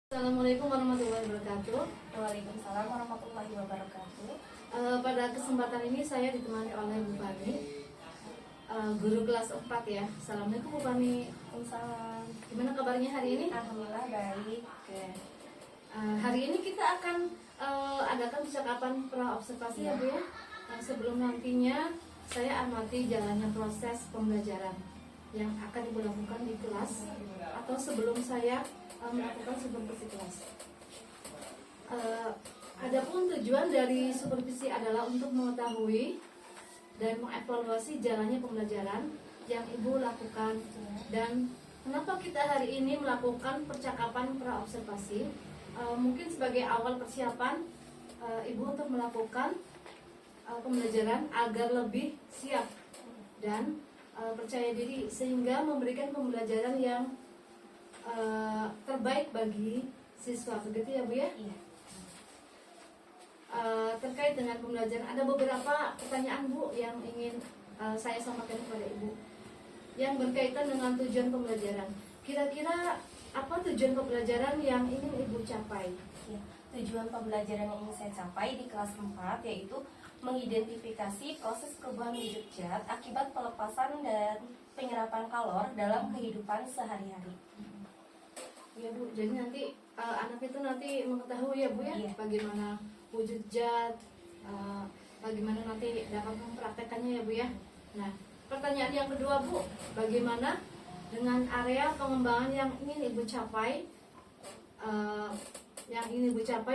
Assalamualaikum warahmatullahi wabarakatuh. Waalaikumsalam warahmatullahi wabarakatuh. Pada kesempatan ini saya ditemani oleh Bu Fani, guru kelas 4 ya. Assalamualaikum Bu Fani. Waalaikumsalam. Gimana kabarnya hari ini? Alhamdulillah baik. Hari ini kita akan adakan percakapan pra-observasi ya Bu ya. Sebelum nantinya saya amati jalannya proses pembelajaran yang akan Ibu lakukan di kelas atau sebelum saya melakukan supervisi kelas. Adapun tujuan dari supervisi adalah untuk mengetahui dan mengevaluasi jalannya pembelajaran yang Ibu lakukan, dan kenapa kita hari ini melakukan percakapan pra-observasi. Mungkin sebagai awal persiapan Ibu untuk melakukan pembelajaran agar lebih siap dan percaya diri sehingga memberikan pembelajaran yang terbaik bagi siswa, begitu ya Bu ya? Iya. Terkait dengan pembelajaran ada beberapa pertanyaan Bu yang ingin saya sampaikan kepada Ibu yang berkaitan dengan tujuan pembelajaran. Kira-kira apa tujuan pembelajaran yang ingin Ibu capai? Ya, tujuan pembelajaran yang ingin saya capai di kelas 4 yaitu mengidentifikasi proses perubahan wujud zat akibat pelepasan dan penyerapan kalor dalam kehidupan sehari-hari. Ya Bu, jadi nanti anak itu nanti mengetahui ya Bu ya, Iya. bagaimana wujud zat, bagaimana nanti dapat mempraktekannya ya Bu ya. Nah, pertanyaan yang kedua Bu, bagaimana dengan area pengembangan yang ingin Ibu capai,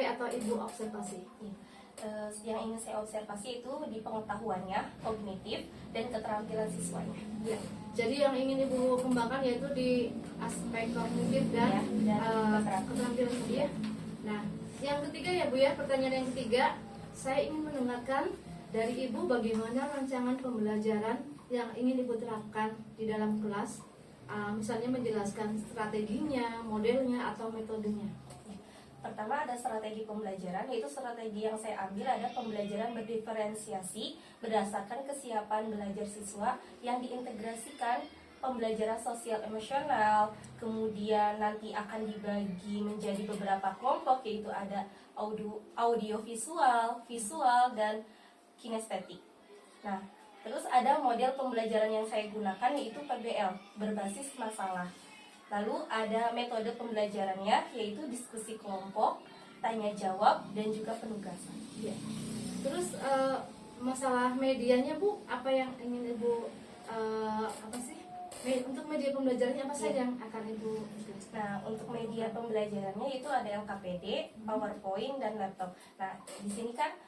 atau Ibu observasi? Ya. Yang ingin saya observasi itu di pengetahuannya, kognitif, dan keterampilan siswanya. Ya. Jadi yang ingin Ibu kembangkan yaitu di aspek kognitif dan keterampilan tadi ya. Nah, yang ketiga ya Bu ya, pertanyaan yang ketiga, saya ingin mendengarkan dari Ibu bagaimana rancangan pembelajaran yang ingin Ibu terapkan di dalam kelas, misalnya menjelaskan strateginya, modelnya, atau metodenya. Pertama ada strategi pembelajaran, yaitu strategi yang saya ambil ada pembelajaran berdiferensiasi berdasarkan kesiapan belajar siswa yang diintegrasikan pembelajaran sosial emosional, kemudian nanti akan dibagi menjadi beberapa kelompok, yaitu ada audio visual, visual, dan kinestetik. Nah, terus ada model pembelajaran yang saya gunakan yaitu PBL, berbasis masalah. Lalu ada metode pembelajarannya yaitu diskusi kelompok, tanya jawab, dan juga penugasan. Ya. Terus masalah medianya Bu, apa yang ingin Ibu untuk media pembelajarannya apa saja yang akan Ibu? Nah, untuk media pembelajarannya itu ada LKPD, PowerPoint, dan laptop. Nah, di sini kan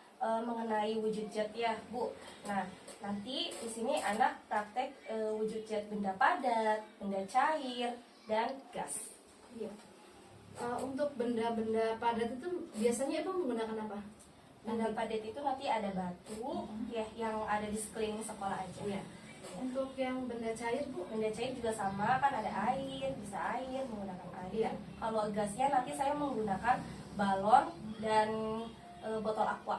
mengenai wujud zat ya Bu. Nah, nanti di sini anak praktek wujud zat benda padat, benda cair, dan gas. Iya. Untuk benda-benda padat itu biasanya Ibu menggunakan apa? Benda padat itu nanti ada batu ya yang ada di sekeliling sekolah aja. Iya. Untuk yang benda cair Bu? Benda cair juga sama, kan ada air, bisa air, menggunakan air. Iya. Kalau gasnya nanti saya menggunakan balon dan botol aqua.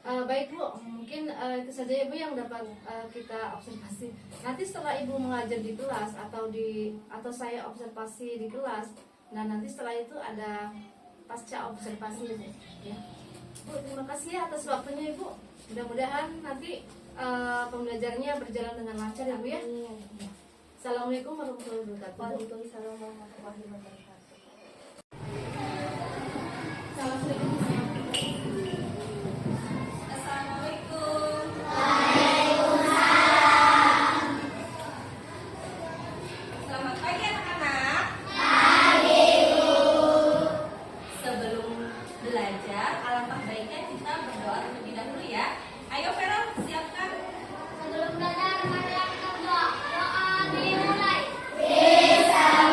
Baik Bu, mungkin itu saja ya Bu yang dapat kita observasi. Nanti setelah Ibu mengajar di kelas atau saya observasi di kelas, nah nanti setelah itu ada pasca observasi Bu. Ya. Bu, terima kasih ya atas waktunya Ibu. Mudah-mudahan nanti pembelajarannya berjalan dengan lancar ya Bu ya. Assalamualaikum warahmatullahi wabarakatuh. Waalaikumsalam warahmatullahi wabarakatuh. Assalamualaikum. Selamat pagi anak-anak. Sebelum belajar, alangkah baiknya kita berdoa terlebih dahulu ya. Ayo Vero, siapkan. Sebelum belajar, mari kita berdoa. Doa dimulai. Bismillah.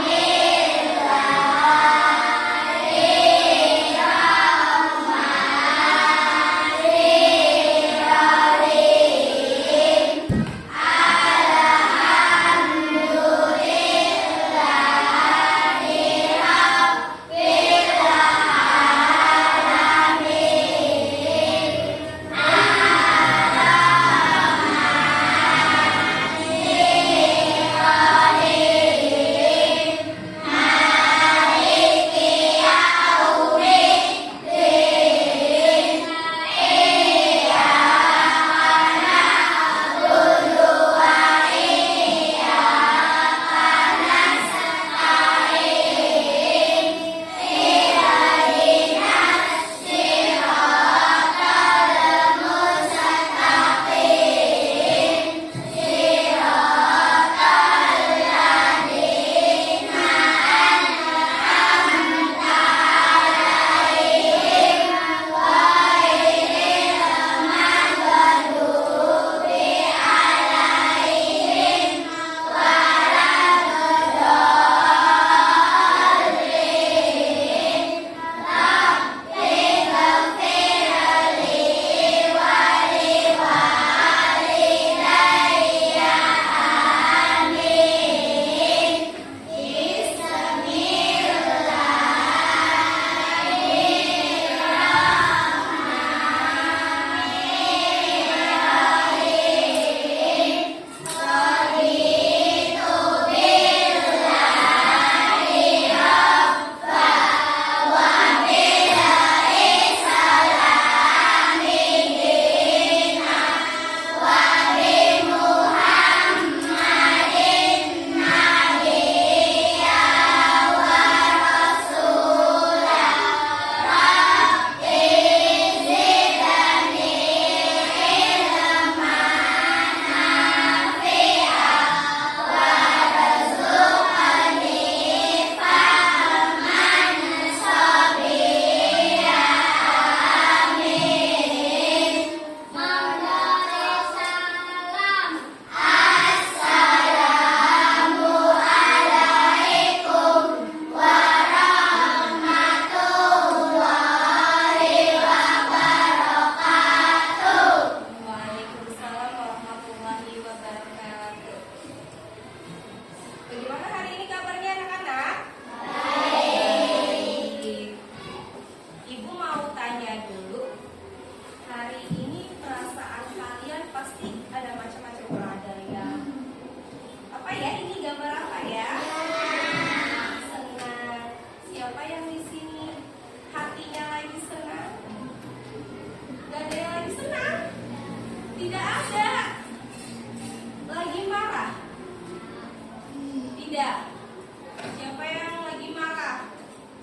yang di sini hatinya lagi senang? Gak ada yang lagi senang? Tidak ada. Lagi marah? Tidak. Siapa yang lagi marah?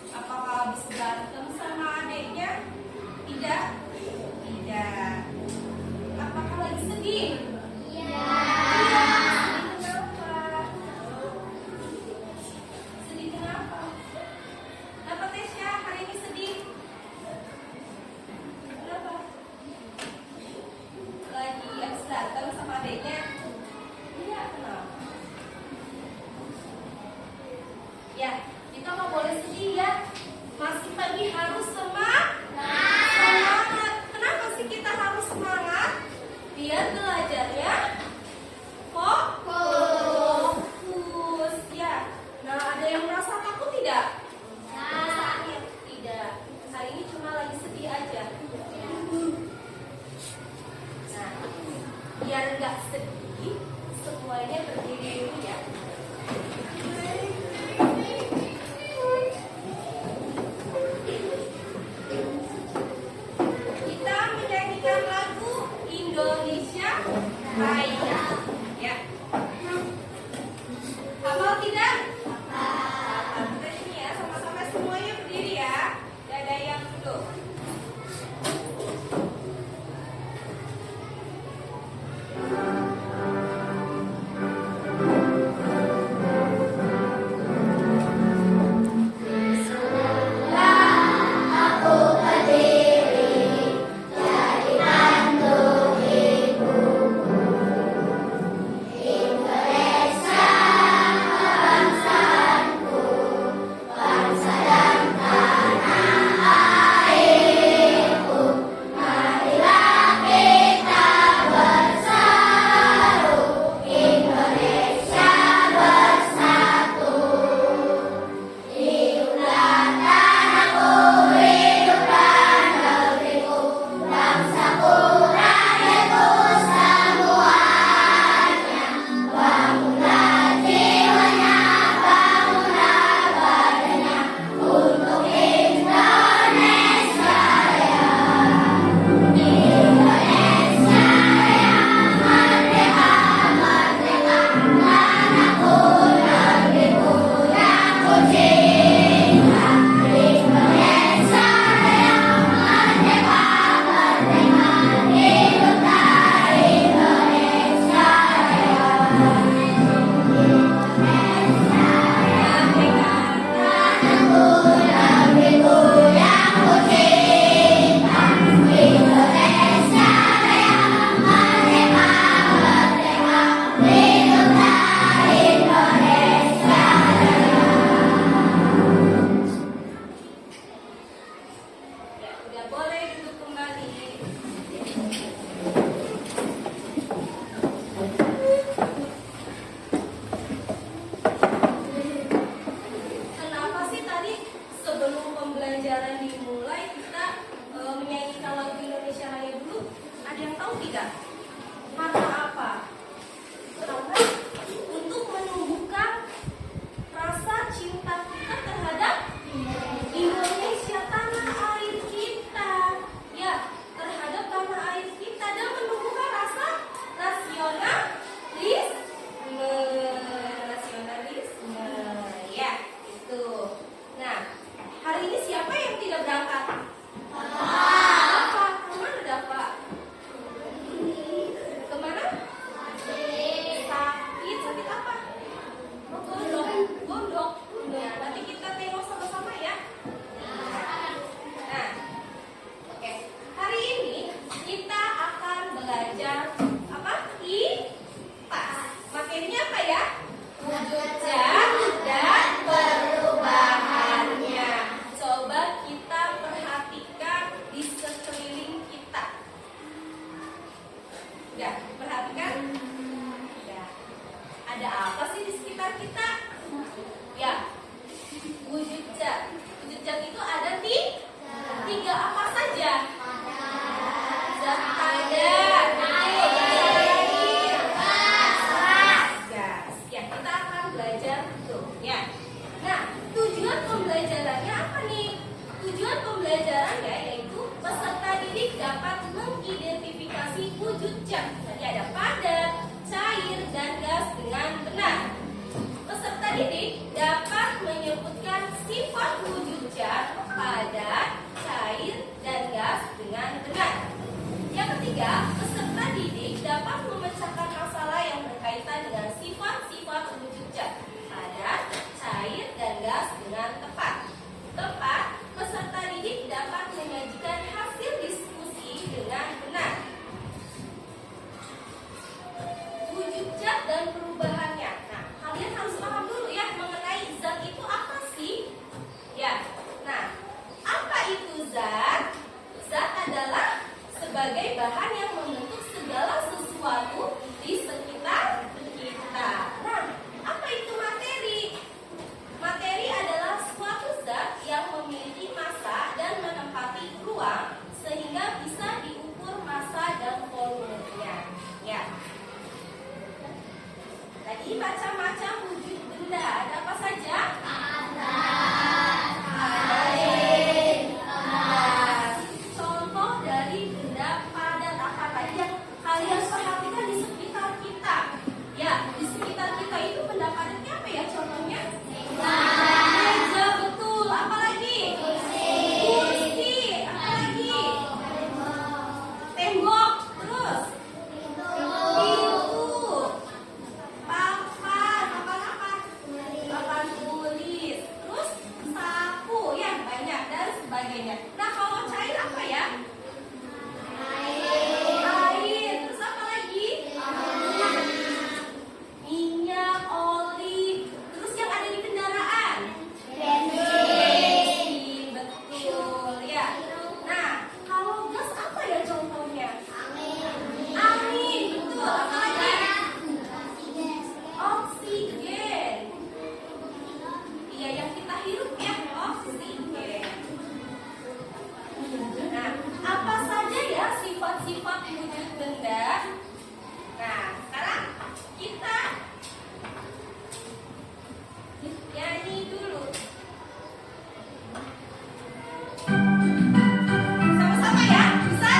Apakah habis berantem sama adiknya? Tidak. Tidak. Apakah lagi sedih? Iya. Sedih kenapa? Sedih kenapa? Kenapa Tesya hari ini sedih? Kenapa? Lagi habis berantem sama adiknya? Iya, kenapa? Ya, kita nggak boleh sedih ya. Masih pagi harus semangat. Semangat. Kenapa sih kita harus semangat? Biar belajarnya fokus. Ya. Nah, ada yang merasa takut tidak? Sakit? Tidak. Hari ini cuma lagi sedih aja. Nah, biar nggak sedih, semuanya berdiri dulu ya. Kita menyanyikan lagu Indonesia Raya. Ya. Hafal tidak? Hafal. Kita sini ya, sama-sama semuanya berdiri ya. Tidak ada yang duduk. Ya, udah boleh duduk kembali. Kenapa sih tadi sebelum pembelajaran dimulai kita menyanyikan lagu Indonesia Raya dulu? Ada yang tahu tidak? Karena apa? Karena untuk menumbuhkan rasa cinta kita terhadap Indonesia, tanah air kita. Ya, terhadap tanah air kita dan menumbuhkan rasa nasionalisme. Ya, itu. Nah, hari ini siapa yang tidak berangkat? Dafa. Kemana Dafa? Kemana? sebagainya. Nah, kalau cair apa ya? Air. Terus apa lagi? Minyak, oli. Terus yang ada di kendaraan? Bensin. Betul ya. Nah, kalau gas apa ya contohnya? Angin. Betul. Apa lagi? Oksigen. Iya, yang kita hirup ya, oksigen. Nah, apa saja ya sifat-sifat wujud benda? Nah, sekarang kita nyanyi dulu. Sama-sama ya, bisa?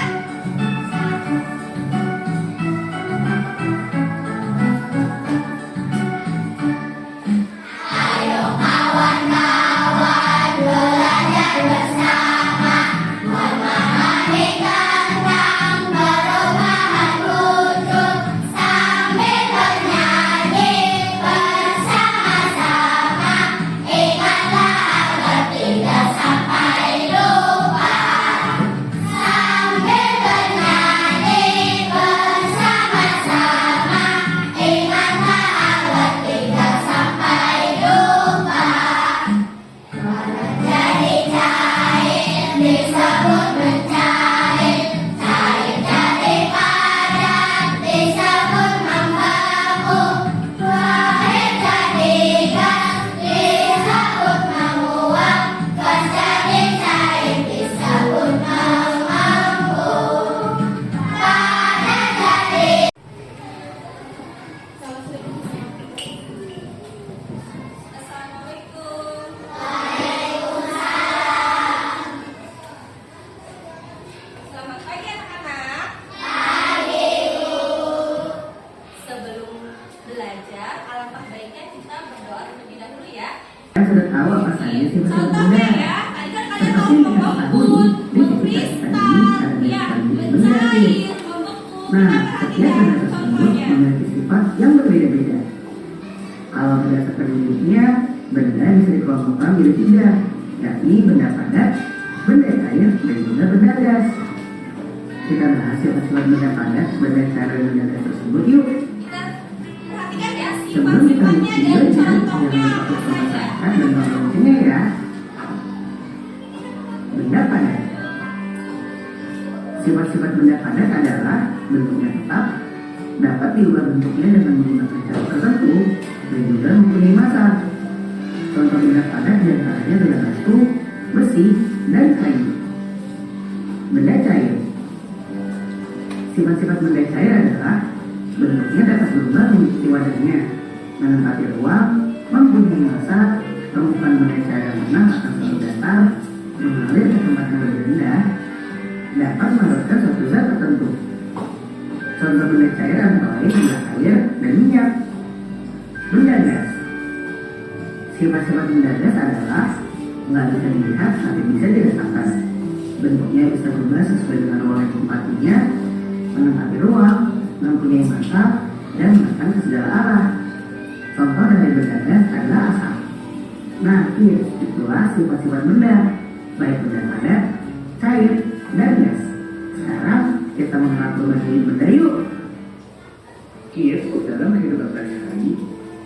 Assalamualaikum. Selamat pagi anak-anak. Sebelum belajar, alangkah baiknya kita berdoa terlebih dahulu ya. Kalian sudah tahu apa saja sih Contohnya ya, tadi kan kalian tahu membekut, mengkristal, ya, mencair, membeku. Nah, Kita setiap perhatikan benda tersebut contohnya. memiliki sifat yang berbeda-beda. Kalau berdasarkan unitnya, benda bisa dikelompokkan menjadi tiga, yakni benda padat, benda cair, dan juga benda gas. Kita bahas sifat-sifat benda padat, benda cair, dan benda gas tersebut yuk. Kita perhatikan ya Sebelum kita sifat-sifatnya mulai dan belajar, contohnya jangan apa lupa saja. masyarakat dan contohnya ya. Benda padat. Sifat-sifat benda padat adalah bentuknya tetap, dapat diubah bentuknya dengan menggunakan cara tertentu, dan juga mempunyai massa. Contoh benda padat diantaranya adalah batu, besi, dan kayu. Benda cair. Sifat-sifat benda cair adalah bentuknya dapat berubah mengikuti wadahnya, menempati ruang, mempunyai massa, permukaan benda cair yang tenang akan selalu datar, mengalir ke tempat yang berbeda, dapat meneruskan suatu zat tertentu. Contoh benda cair antara lain adalah air dan minyak. Benda gas. Sifat-sifat benda gas adalah nggak bisa dilihat tapi bisa dirasakan. Bentuknya bisa berubah sesuai dengan ruang yang tempatnya, menempati ruang, mempunyai massa, dan bahkan ke segala arah. Contoh dari benda gas adalah asap. Nah, itulah sifat-sifat benda, baik benda padat, cair, dan gas. Sekarang kita mengenal berbagai jenis benda yuk. Dalam kehidupan sehari-hari,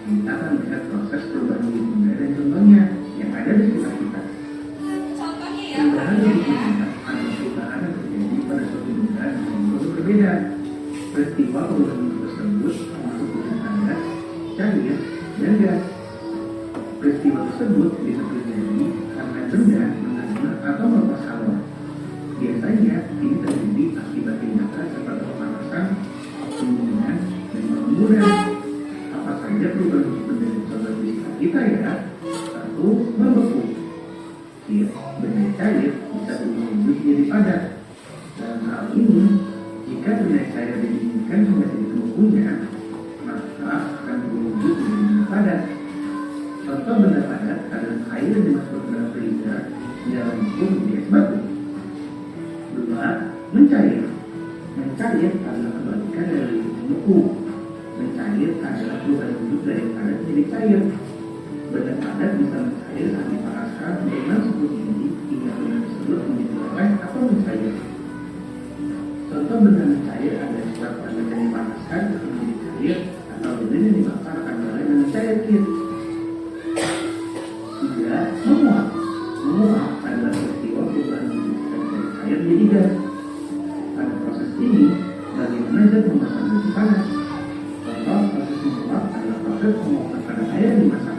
kita akan melihat proses perubahan jenis benda dan contohnya yang ada di sekitar kita. Contohnya ya, Perubahan perhatikan jenis ya. benda atau perubahan yang terjadi pada suatu benda dengan bentuk berbeda. Peristiwa perubahan bentuk tersebut termasuk benda padat, cair, dan gas. Peristiwa tersebut bisa terjadi karena benda mengandung atau melepas hawa. Biasanya ini terjadi akibat tindakan seperti pemanasan, pendinginan, dan pengemburan. Apa saja perubahan bentuk benda yang contoh di sekitar kita ya? Satu, membeku. Benda cair bisa berubah wujud menjadi padat. Dalam hal ini, jika benda cair didinginkan hingga jadi pembekunya, maka akan berwujud menjadi benda padat. Contoh benda padat adalah air yang dimasukkan ke dalam freezer dalam bentuk menjadi es batu. Dua, mencair. Mencair adalah kebalikan dari membeku. Mencair adalah perubahan wujud dari padat menjadi cair. Benda padat bisa mencair saat dipanaskan dengan suhu tinggi hingga benda tersebut adalah peristiwa perubahan dari cair menjadi gas. Pada proses ini, bagaimana zat memasak menjadi panas? Contoh proses menguap adalah proses penguapan kadar air yang dimasak.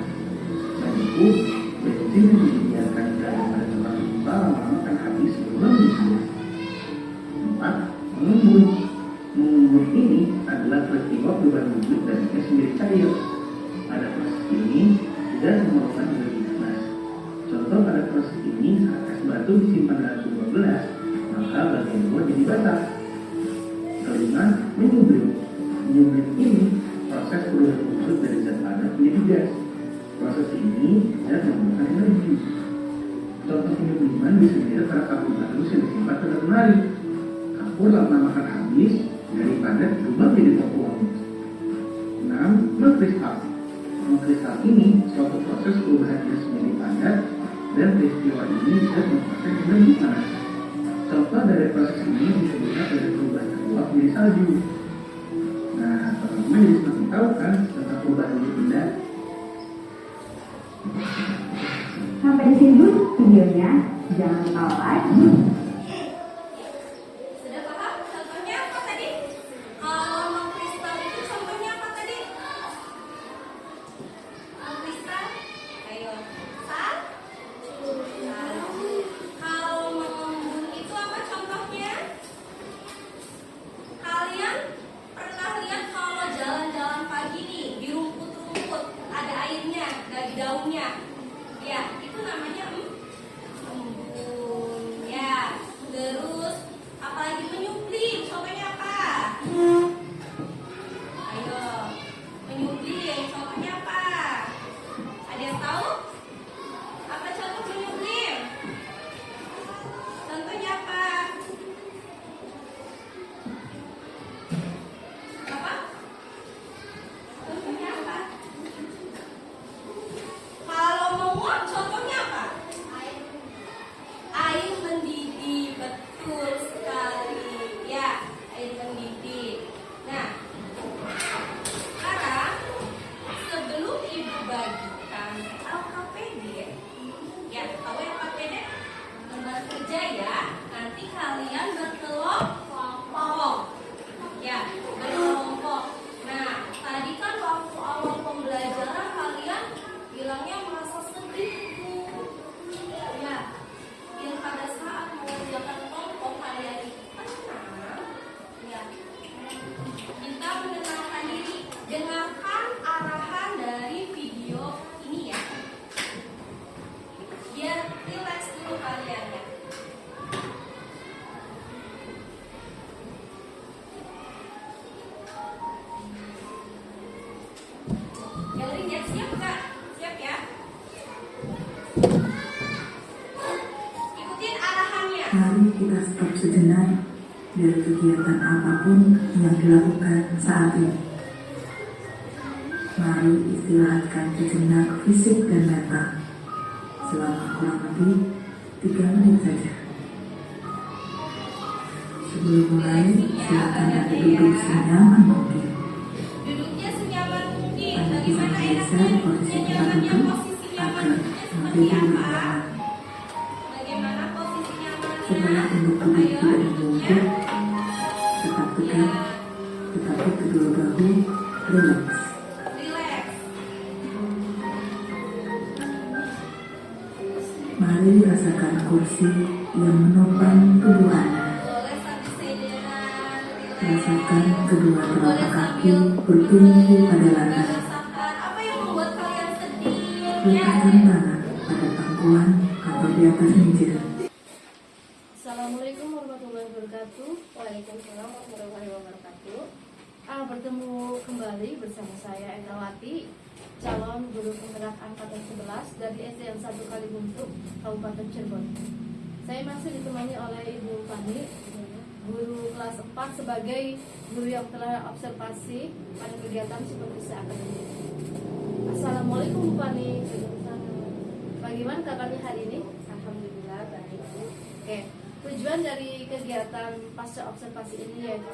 Dan itu, bensin yang dibiarkan berada pada tempat terbuka lama-lama akan habis sebelum diseduh. 4. Mengembun. Mengembun ini adalah peristiwa perubahan wujud dari gas menjadi cair. Pada proses ini, gas memerlukan energi panas. Contoh pada proses ini, saat es batu disimpan dalam suhu 12, maka bagian luar jadi basah. Kelima, menyublim. Menyublim ini proses perubahan wujud dari zat padat menjadi gas. Proses ini zat memerlukan energi. Contoh penyubliman bisa dilihat pada kapur halus yang disimpan pada lemari. Kapur lama-lama akan habis, dari padat berubah menjadi tepung. 6. Mengkristal. Mengkristal ini suatu proses perubahan gas menjadi padat, dan peristiwa ini zat memerlukan energi panas. Contoh dari proses ini bisa dilihat dari perubahan uap menjadi salju. Nah, teman-teman jadi semakin tahu kan tentang perubahan wujud benda. Sampai di sini dulu videonya. Jangan lupa like. Sudah paham? Contohnya apa tadi? Kalau mengkristal itu contohnya apa tadi? Mengkristal? Ayo. Salju. Kalau mengembun itu apa contohnya? Kalian pernah lihat kalau jalan-jalan pagi nih di rumput-rumput ada airnya dari daunnya? Ya, itu namanya embun. Ya, terus apalagi menyublim, contohnya apa? Ayo, menyublim, contohnya apa? Ada yang tahu? Apa contoh menyublim? Contohnya apa? Apa? Contohnya apa? Kalau menguap contohnya apa? Air mendidih, betul sekali. Ya, air mendidih. Nah, sekarang sebelum ibu bagikan LKPD, ya tahu LKPD? Lembar kerja ya. Nanti kalian berkelompok. Ya, berkelompok. Nah, tadi kan waktu awal pembelajaran kalian bilangnya merasa sedih tuh. Ya, yang pada saat mengerjakan kelompok kalian itu tenang. Ya, kita menenangkan diri. Dengarkan arahan dari video ini ya. Biar relax dulu kalian ya. Yang ringan siap Kak? Siap ya? Ikutin arahannya. Mari kita stop sejenak dari kegiatan apapun yang dilakukan saat ini. Mari istirahatkan sejenak fisik dan mental selama kurang lebih 3 menit saja. Sebelum mulai, silakan Anda duduk senyaman mungkin. Duduknya senyaman mungkin. Anda bisa Bagaimana bergeser enaknya posisi duduknya tempat nyamannya, duduk posisi agar nyamannya seperti menjadi lebih apa? nyaman. Bagaimana posisi Setelah nyamannya? untuk duduk Ayo tidak duduknya. membungkuk, tetap tegak, tetapi kedua bahu rileks. Relax. Mari rasakan kursi yang menopang tubuh Anda. Boleh sambil senderan. Relax. Rasakan kedua telapak kaki bertumpu pada lantai. Rasakan apa yang membuat kalian sedih? Ya. Letakkan tangan pada pangkuan atau di atas meja. Assalamualaikum warahmatullahi wabarakatuh. Waalaikumsalam warahmatullahi wabarakatuh. Bertemu kembali bersama saya Endrawati, calon guru penggerak angkatan 11 dari SDN 1 Kalibuntu, Kabupaten Cirebon. Saya masih ditemani oleh Ibu Fani, guru kelas 4 sebagai guru yang telah observasi pada kegiatan supervisi akademik. Assalamualaikum Bu Fani. Bagaimana kabarnya hari ini? Alhamdulillah baik. Oke. Tujuan dari kegiatan pasca observasi ini yaitu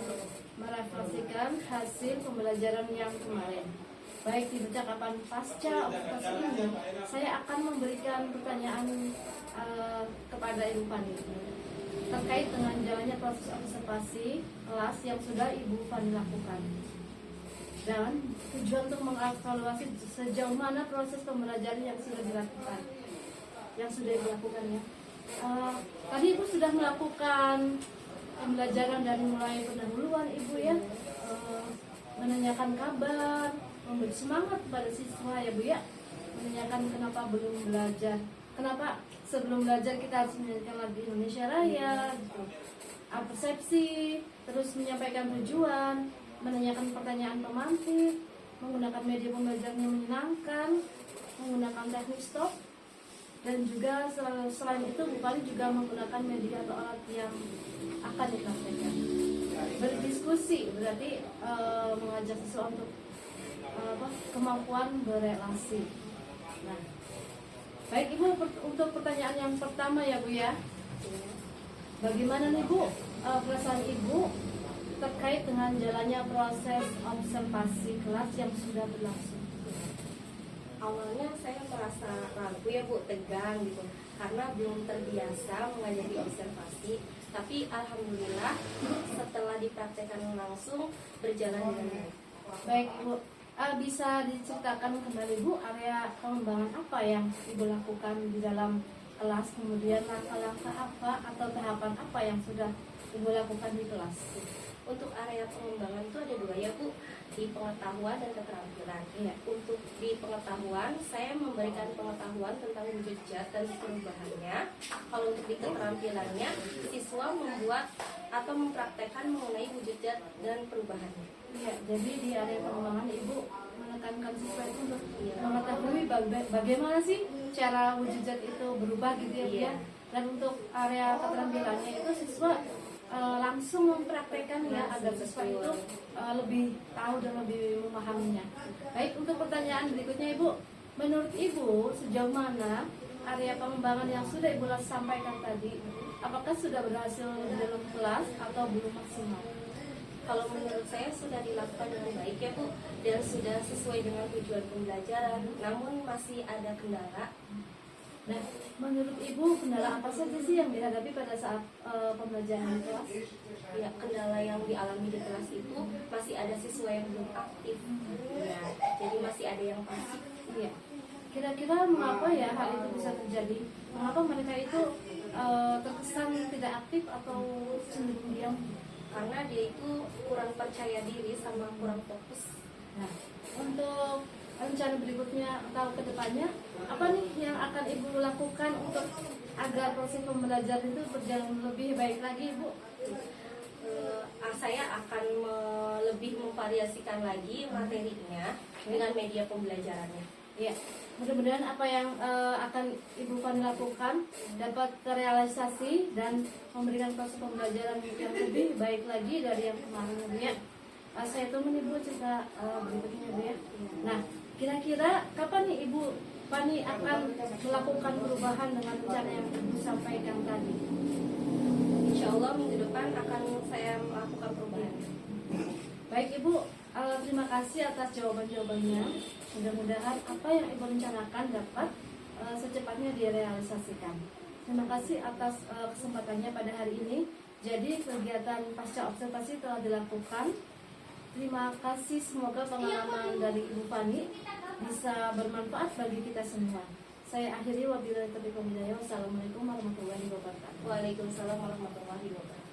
merefleksikan hasil pembelajaran yang kemarin. Baik di percakapan pasca observasi ini, saya akan memberikan pertanyaan kepada Ibu Fani terkait dengan jalannya proses observasi kelas yang sudah Ibu Fani lakukan dan tujuan untuk mengevaluasi sejauh mana proses pembelajaran yang sudah dilakukan, ya. Tadi Ibu sudah melakukan pembelajaran dari mulai pendahuluan Ibu ya, menanyakan kabar, memberi semangat kepada siswa ya Bu ya, menanyakan kenapa belum belajar, kenapa sebelum belajar kita harus menyanyikan lagu Indonesia Raya, gitu. Persepsi, terus menyampaikan tujuan, menanyakan pertanyaan pemantik, menggunakan media pembelajaran yang menyenangkan, menggunakan teknik stop, dan juga selain itu Bu Fani juga menggunakan media atau alat yang akan dipraktekkan. Berdiskusi berarti mengajak siswa untuk kemampuan berelasi. Nah, baik Ibu, untuk pertanyaan yang pertama ya Bu ya, bagaimana nih Bu perasaan Ibu terkait dengan jalannya proses observasi kelas yang sudah berlangsung? Awalnya saya merasa ragu ya Bu, tegang gitu, karena belum terbiasa mengajari observasi. Tapi alhamdulillah setelah dipraktekkan langsung berjalan dengan baik. Baik Ibu, bisa diceritakan kembali Bu area pengembangan apa yang Ibu lakukan di dalam kelas, kemudian langkah-langkah apa atau tahapan apa yang sudah Ibu lakukan di kelas? Untuk area pengembangan itu ada 2 ya Bu, di pengetahuan dan keterampilan. Iya. Untuk di pengetahuan, saya memberikan pengetahuan tentang wujud zat dan perubahannya. Kalau untuk di keterampilannya, siswa membuat atau mempraktekkan mengenai wujud zat dan perubahannya. Iya, jadi di area pengembangan Ibu menekankan siswa itu untuk mengetahui bagaimana sih cara wujud zat itu berubah gitu ya Bu ya. Dan untuk area keterampilannya itu siswa langsung mempraktekkan ya agar siswa itu lebih tahu dan lebih memahaminya. Baik, untuk pertanyaan berikutnya Ibu, menurut Ibu sejauh mana area pengembangan yang sudah Ibu sampaikan tadi, apakah sudah berhasil di dalam kelas atau belum maksimal? Kalau menurut saya sudah dilakukan dengan baik ya Bu, dan sudah sesuai dengan tujuan pembelajaran, namun masih ada kendala. Nah, menurut Ibu kendala apa saja sih yang dihadapi pada saat pembelajaran di kelas? Ya, kendala yang dialami di kelas itu masih ada siswa yang belum aktif. Ya, jadi masih ada yang pasif. Iya. Kira-kira mengapa ya hal itu bisa terjadi? Mengapa mereka itu terkesan tidak aktif atau cenderung diam? Karena dia itu kurang percaya diri sama kurang fokus. Nah, untuk rencana berikutnya atau kedepannya, apa nih yang akan Ibu lakukan untuk agar proses pembelajaran itu berjalan lebih baik lagi, Bu? Saya akan lebih memvariasikan lagi materinya dengan media pembelajarannya. Ya, mudah-mudahan apa yang akan Ibu Fani lakukan dapat terrealisasi dan memberikan proses pembelajaran yang lebih baik lagi dari yang kemarin, Bu ya. Saya tunggu nih Bu cerita berikutnya, Bu ya. Nah, kira-kira kapan nih Ibu Fani akan melakukan perubahan dengan rencana yang Ibu sampaikan tadi? Insya Allah minggu depan akan saya melakukan perubahan. Baik Ibu, terima kasih atas jawaban-jawabannya. Mudah-mudahan apa yang Ibu rencanakan dapat secepatnya direalisasikan. Terima kasih atas kesempatannya pada hari ini. Jadi kegiatan pasca observasi telah dilakukan. Terima kasih, semoga pengalaman dari Ibu Fani bisa bermanfaat bagi kita semua. Saya akhiri wabillahi taufiq wal hidayah. Wassalamualaikum warahmatullahi wabarakatuh. Waalaikumsalam warahmatullahi wabarakatuh.